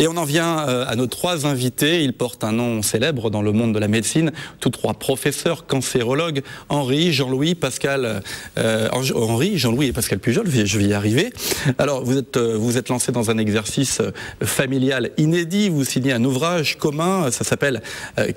Et on en vient à nos trois invités. Ils portent un nom célèbre dans le monde de la médecine. Tous trois professeurs, cancérologues, Henri, Jean-Louis, Pascal. Henri, Jean-Louis et Pascal Pujol, je vais y arriver. Alors, vous êtes lancé dans un exercice familial inédit. Vous signez un ouvrage commun, ça s'appelle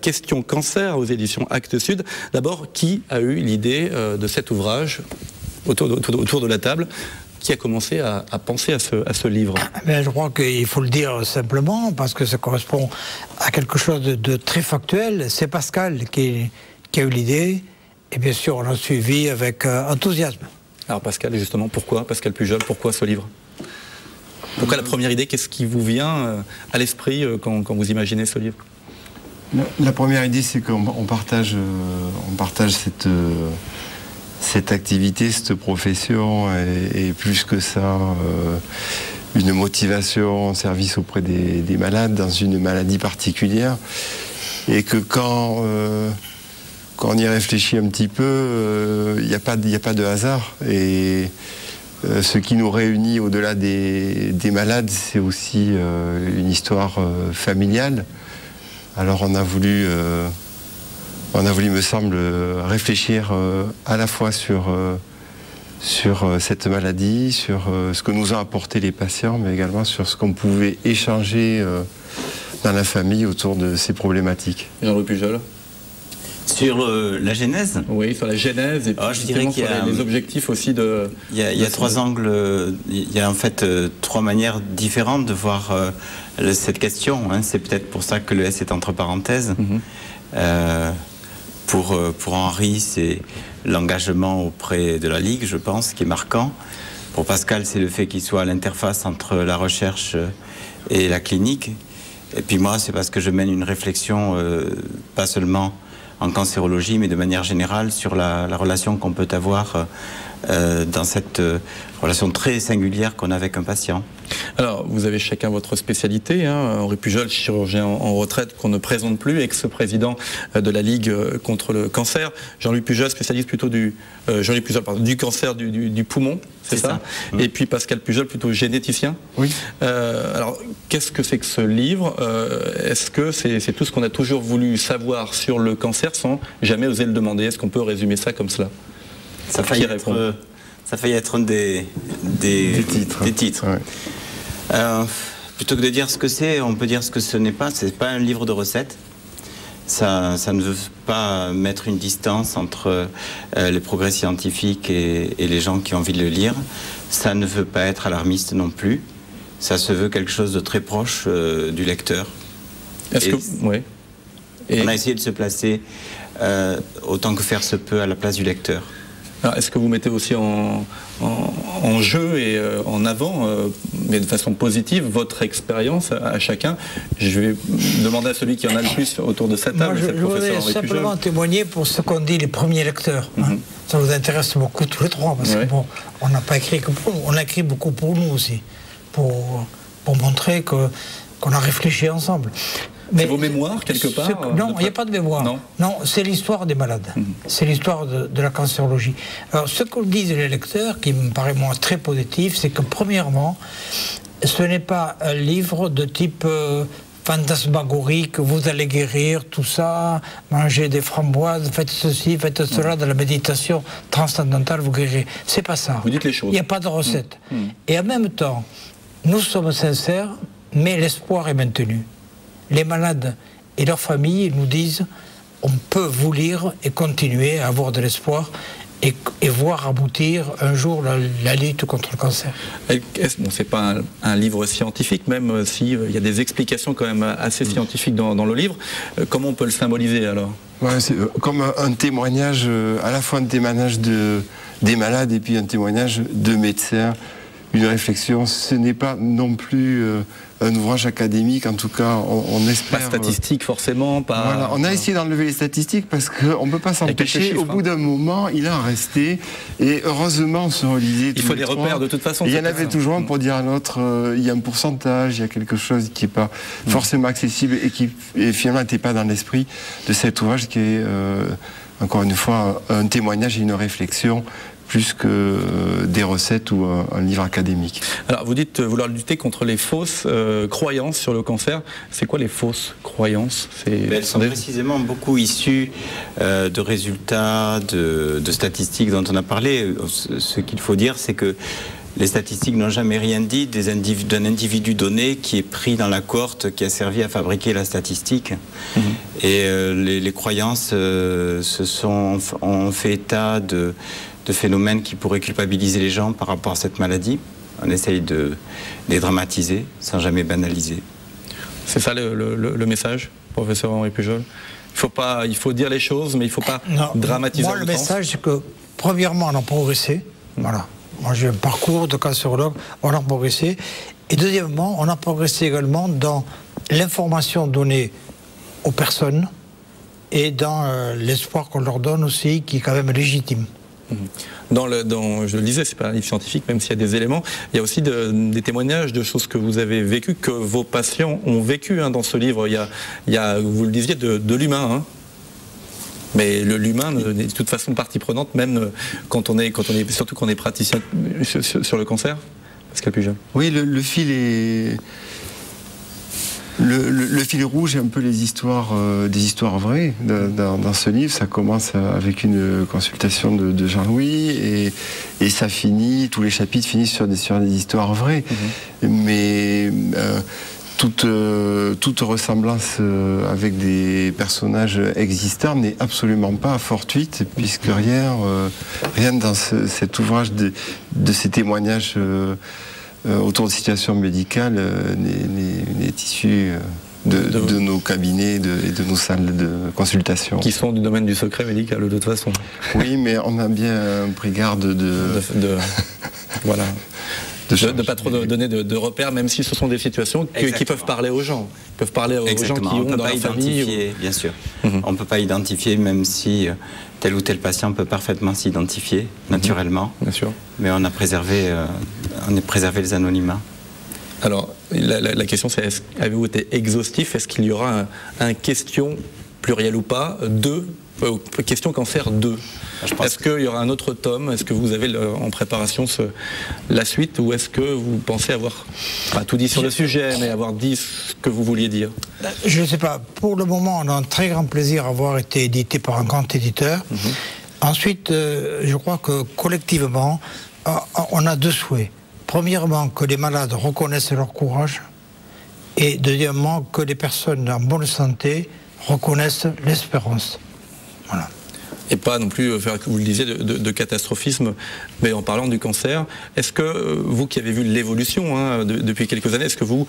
Question cancer aux éditions Actes Sud. D'abord, qui a eu l'idée de cet ouvrage autour de la table? Qui a commencé à penser à ce livre? Je crois qu'il faut le dire simplement, parce que ça correspond à quelque chose de très factuel. C'est Pascal qui a eu l'idée, et bien sûr on l'a suivi avec enthousiasme. Alors Pascal, justement, pourquoi Pascal Pujol, pourquoi ce livre? Pourquoi la première idée? Qu'est-ce qui vous vient à l'esprit quand vous imaginez ce livre? La première idée, c'est qu'on partage cette activité, cette profession, et plus que ça, une motivation en service auprès des malades dans une maladie particulière. Et que quand on y réfléchit un petit peu, il n'y a pas de hasard. Et ce qui nous réunit au-delà des malades, c'est aussi une histoire familiale. Alors on a voulu, me semble, réfléchir à la fois sur cette maladie, sur ce que nous ont apporté les patients, mais également sur ce qu'on pouvait échanger dans la famille autour de ces problématiques. Jean-Louis Pujol? Sur la genèse? Oui, sur la genèse et puis je dirais qu'il y a les objectifs aussi de... Il y a trois angles, il y a en fait trois manières différentes de voir cette question. Hein. C'est peut-être pour ça que le S est entre parenthèses. Pour Henri, c'est l'engagement auprès de la Ligue, je pense, qui est marquant. Pour Pascal, c'est le fait qu'il soit à l'interface entre la recherche et la clinique. Et puis moi, c'est parce que je mène une réflexion, pas seulement en cancérologie, mais de manière générale, sur la relation qu'on peut avoir dans cette relation très singulière qu'on a avec un patient. Alors, vous avez chacun votre spécialité. Hein. Henri Pujol, chirurgien en retraite qu'on ne présente plus, ex-président de la Ligue contre le cancer. Jean-Louis Pujol, spécialiste plutôt du cancer du poumon, c'est ça? Et puis Pascal Pujol, plutôt généticien. Oui. Alors, qu'est-ce que c'est que ce livre? Est-ce que c'est tout ce qu'on a toujours voulu savoir sur le cancer sans jamais oser le demander? Est-ce qu'on peut résumer ça comme cela? Ça a failli être un des titres. Ouais. Plutôt que de dire ce que c'est, on peut dire ce que ce n'est pas. C'est pas un livre de recettes. Ça ne veut pas mettre une distance entre les progrès scientifiques et les gens qui ont envie de le lire. Ça ne veut pas être alarmiste non plus. Ça se veut quelque chose de très proche du lecteur. On a essayé de se placer autant que faire se peut à la place du lecteur. Est-ce que vous mettez aussi en jeu et en avant, mais de façon positive, votre expérience à chacun? Je vais demander à celui qui en a le plus autour de cette table. Moi, je voudrais simplement témoigner pour ce qu'ont dit les premiers lecteurs. Ça vous intéresse beaucoup tous les trois, parce que bon, on n'a pas écrit que pour nous, on a écrit beaucoup pour nous aussi, pour montrer qu'on a réfléchi ensemble. C'est vos mémoires, quelque part? Non, il n'y a pas de mémoire. Non, c'est l'histoire des malades. C'est l'histoire de la cancérologie. Alors, ce que disent les lecteurs, qui me paraît moi très positif, c'est que premièrement, ce n'est pas un livre de type fantasmagorique, vous allez guérir, tout ça, mangez des framboises, faites ceci, faites cela, de la méditation transcendantale, vous guérirez. C'est pas ça. Vous dites les choses. Il n'y a pas de recette. Et en même temps, nous sommes sincères, mais l'espoir est maintenu. Les malades et leurs familles nous disent on peut vous lire et continuer à avoir de l'espoir et voir aboutir un jour la lutte contre le cancer. Bon, c'est pas un livre scientifique, même s'il y a des explications quand même assez scientifiques dans le livre. Comment on peut le symboliser alors? C'est comme un témoignage, à la fois un témoignage des malades et puis un témoignage de médecins. Une réflexion, ce n'est pas non plus un ouvrage académique, en tout cas on espère... Pas statistique forcément, pas... Voilà, on a essayé d'enlever les statistiques parce qu'on ne peut pas s'empêcher, au bout d'un moment, il en restait, et heureusement on se relisait. Il faut des repères de toute façon. Il y en avait toujours un pour dire à l'autre, il y a un pourcentage, il y a quelque chose qui n'est pas forcément accessible et qui finalement n'était pas dans l'esprit de cet ouvrage qui est, encore une fois, un témoignage et une réflexion plus que des recettes ou un livre académique. Alors vous dites vouloir lutter contre les fausses croyances sur le cancer. C'est quoi les fausses croyances? Elles sont précisément beaucoup issues de résultats, de statistiques dont on a parlé. Ce qu'il faut dire, c'est que les statistiques n'ont jamais rien dit d'un individu donné qui est pris dans la cohorte qui a servi à fabriquer la statistique. Et les croyances ont fait état de phénomènes qui pourraient culpabiliser les gens par rapport à cette maladie. On essaye de les dramatiser sans jamais banaliser. C'est ça le message, professeur Henri Pujol? Il faut dire les choses, mais il ne faut pas dramatiser. Moi, le message, c'est que, premièrement, on a progressé. Voilà. Moi, j'ai un parcours de cancérologue, on a progressé. Et deuxièmement, on a progressé également dans l'information donnée aux personnes et dans l'espoir qu'on leur donne aussi, qui est quand même légitime. Je le disais, c'est pas un livre scientifique, même s'il y a des éléments, il y a aussi des témoignages de choses que vous avez vécues, que vos patients ont vécues dans ce livre. Il y a, vous le disiez, de l'humain. Mais l'humain est de toute façon partie prenante, même surtout quand on est praticien sur le cancer. Pascal Pujol. Oui, le fil est... Le fil rouge est un peu des histoires vraies dans ce livre. Ça commence avec une consultation de Jean-Louis et ça finit, tous les chapitres finissent sur des histoires vraies. Mais toute ressemblance avec des personnages existants n'est absolument pas fortuite, puisque rien dans cet ouvrage de ces témoignages autour de situations médicales n'est issu de nos cabinets et de nos salles de consultation. Qui sont du domaine du secret médical de toute façon. Oui, mais on a bien pris garde voilà. De ne pas trop donner de repères, même si ce sont des situations qui peuvent parler aux gens. Ils peuvent parler aux gens qui ont dans leur famille. Bien sûr. On ne peut pas identifier, même si tel ou tel patient peut parfaitement s'identifier, naturellement. Bien sûr. Mais on a préservé les anonymats. Alors, la question c'est, avez-vous été exhaustif? Est-ce qu'il y aura un question, pluriel ou pas, question cancer 2? Est-ce qu'il y aura un autre tome? Est-ce que vous avez en préparation la suite? Ou est-ce que vous pensez avoir pas tout dit sur le sujet, mais avoir dit ce que vous vouliez dire? Je ne sais pas. Pour le moment, on a un très grand plaisir à avoir été édité par un grand éditeur. Ensuite, je crois que collectivement, on a deux souhaits. Premièrement, que les malades reconnaissent leur courage. Et deuxièmement, que les personnes en bonne santé reconnaissent l'espérance. Voilà. Et pas non plus faire, vous le disiez, de catastrophisme, mais en parlant du cancer, est-ce que vous qui avez vu l'évolution depuis quelques années, est-ce que vous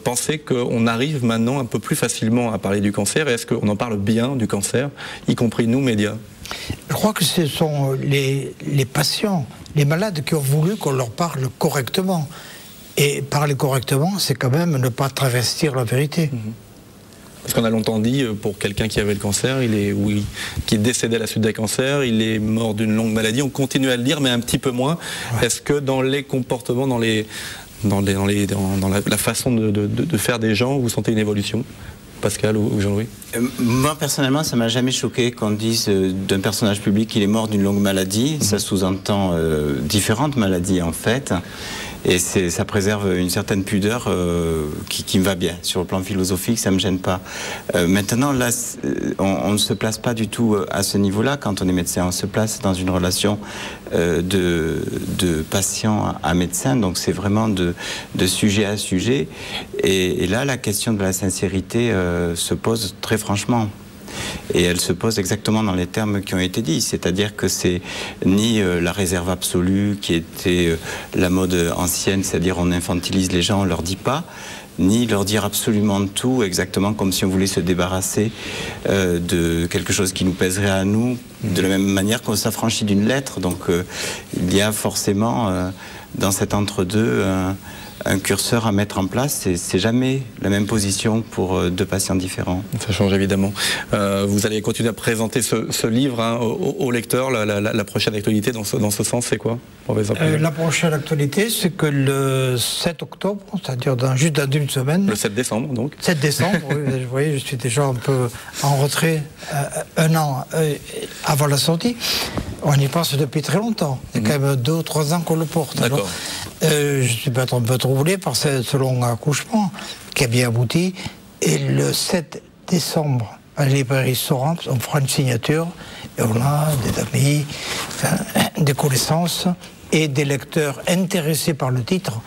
pensez qu'on arrive maintenant un peu plus facilement à parler du cancer? Et est-ce qu'on en parle bien du cancer, y compris nous, médias? Je crois que ce sont les patients, les malades qui ont voulu qu'on leur parle correctement. Et parler correctement, c'est quand même ne pas travestir la vérité. Parce qu'on a longtemps dit, pour quelqu'un qui avait le cancer, qui est décédé à la suite d'un cancer, il est mort d'une longue maladie. On continue à le dire, mais un petit peu moins. Ouais. Est-ce que dans les comportements, dans la façon de faire des gens, vous sentez une évolution, Pascal ou Jean-Louis? Moi, personnellement, ça ne m'a jamais choqué qu'on dise d'un personnage public qu'il est mort d'une longue maladie. Ça sous-entend différentes maladies, en fait. Et ça préserve une certaine pudeur qui me va bien. Sur le plan philosophique, ça ne me gêne pas. Maintenant, là, on ne se place pas du tout à ce niveau-là quand on est médecin. On se place dans une relation de patient à médecin. Donc, c'est vraiment de sujet à sujet. Et là, la question de la sincérité se pose très franchement. Et elle se pose exactement dans les termes qui ont été dits, c'est-à-dire que c'est ni la réserve absolue qui était la mode ancienne, c'est-à-dire on infantilise les gens, on leur dit pas, ni leur dire absolument tout, exactement comme si on voulait se débarrasser de quelque chose qui nous pèserait à nous, de la même manière qu'on s'affranchit d'une lettre. Donc il y a forcément dans cet entre-deux un curseur à mettre en place, c'est jamais la même position pour deux patients différents. Ça change évidemment. Vous allez continuer à présenter ce livre aux lecteurs. La prochaine actualité dans ce sens, c'est quoi, professeur Pujol? La prochaine actualité, c'est que le 7 octobre, c'est-à-dire juste dans une semaine... Le 7 décembre, donc. 7 décembre, oui, vous voyez, je suis déjà un peu en retrait un an avant la sortie. On y pense depuis très longtemps. Il y a quand même 2 ou 3 ans qu'on le porte. Alors, je suis pas un peu troublé par ce long accouchement qui a bien abouti. Et le 7 décembre, à la librairie Soran, on fera une signature et on a des amis, des connaissances et des lecteurs intéressés par le titre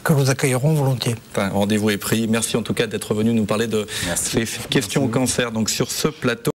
que nous accueillerons volontiers. Enfin, rendez-vous est pris. Merci en tout cas d'être venu nous parler de ces questions au cancer donc sur ce plateau.